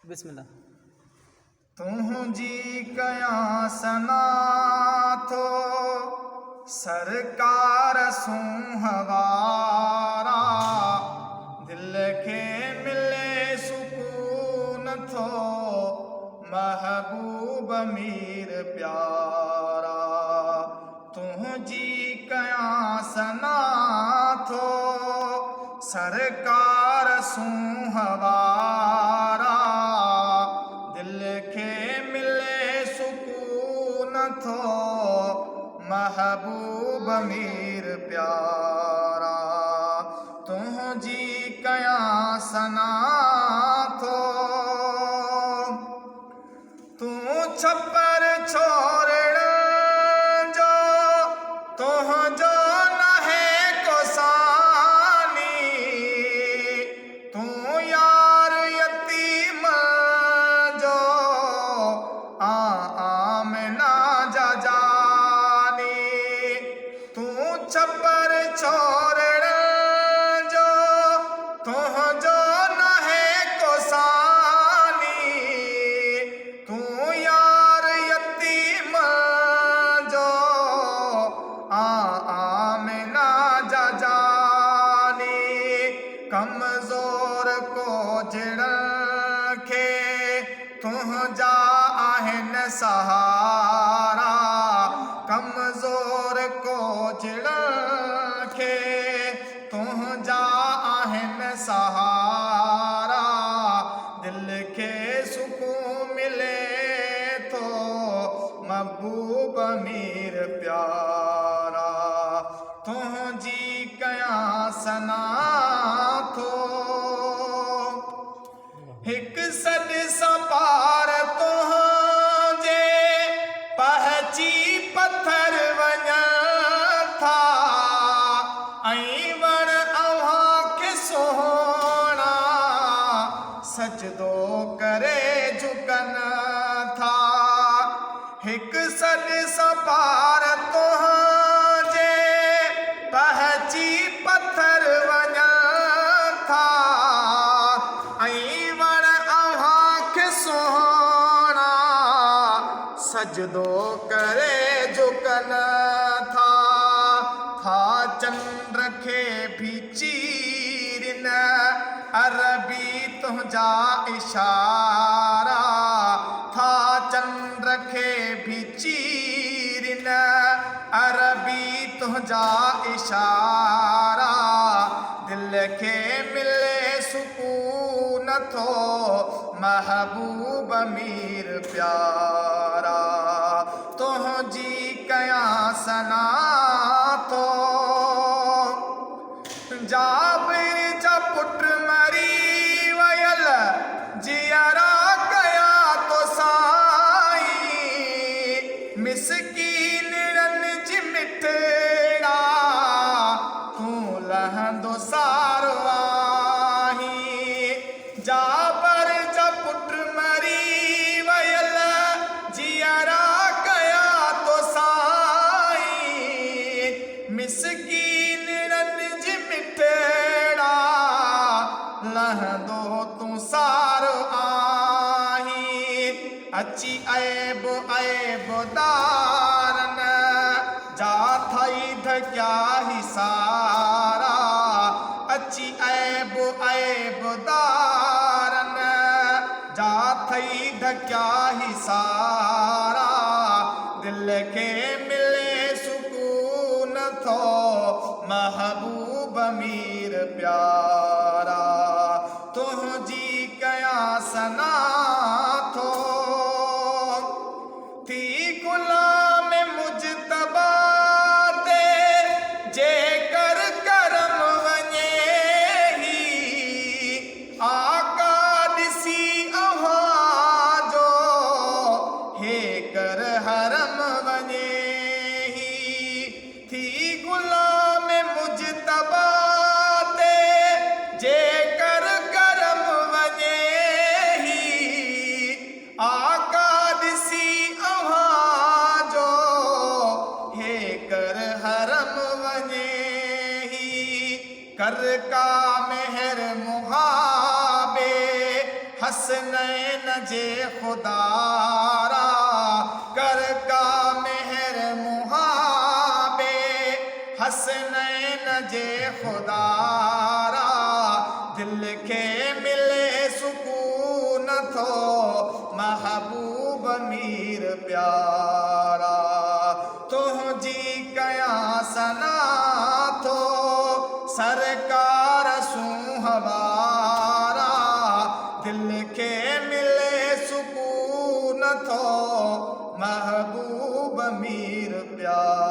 बिस्मिल्लाह। तुझी कयां सना थो सरकार सूं हवारा, दिल खे मिले सुकून थो महबूब मीर प्यारा। तुझी कयां सना थो सरकार सूं हवारा, दिल खे मिले सुकून थो महबूब मीर प्यारा। तुझी कयां सना थो तूं छपर छोड़ण जो तुझो नहे को सानी, तूं यार यतीम जो आमिना जा जानी। तूं छपर छोड़ण जो तुझो नहे को सानी, तूं यार यतीम जो आमिना जा जानी। कमज़ोर को जड़न खे तुझा आहिनि सहारा, कमज़ोर को जड़न खे तुझा आहिनि सहारा, दिल खे सुकून मिले थो महबूब मीर प्यारा। तुझी कयां सना थो हिकु सॾ सां पार तुझे पहुची पत्थर वञनि था, ऐं वण अव्हां खे सोहणा सजदो करे झुकनि था। हिकु सॾ सां पार तुझे पहुची पत्थर वञनि था, ऐं वण अव्हां खे सोहणा सजदो करे झुकनि था। चंद्र खे भी चीरिन अरबी तुझा इशारा, था चंद्र खे भी चीरिन अरबी तुझा इशारा, दिल खे मिले सुकून थो महबूब मीर प्यारा। तुझी कयां सना थो जाबिर जा पुट मरी वयल जियरा कया तो साईं, मिसकीननि जी मिठड़ा तूं लहंदो सारो आहीं। जाबर जा पुट मरी वयल जियरा कया तो साईं, मिसकीननि जी मिठड़ा लहंदो तूं सारो आहीं। अची ऐब दारन जा थई धक्या ही सारा, अची ऐब दारन जा थई धक्या ही सारा, दिल खे मिले सुकून थो महबूब मीर प्यारा। तुझी कयां सना थो थी गुलाम मुजतबा ते जेकर करम वञे ही, आका ॾिसी अव्हां जो हे कर हरम वञे ही। थी गुलाम मुजतबा ते जेकर करम वञे ही, आका ॾिसी अव्हां जो हे कर हरम वञे ही। कर का मेहर मुहाबे हस हसनैन जे खुदारा कर का मेहर मुहाबे हसनैन जे खुदारा दिल खे मिले सुकून थो महबूब मीर प्यारा तुंहिंजी कयां सना थो सरकार सुहवारा दिल खे मिले सुकून थो महबूब मीर प्यारा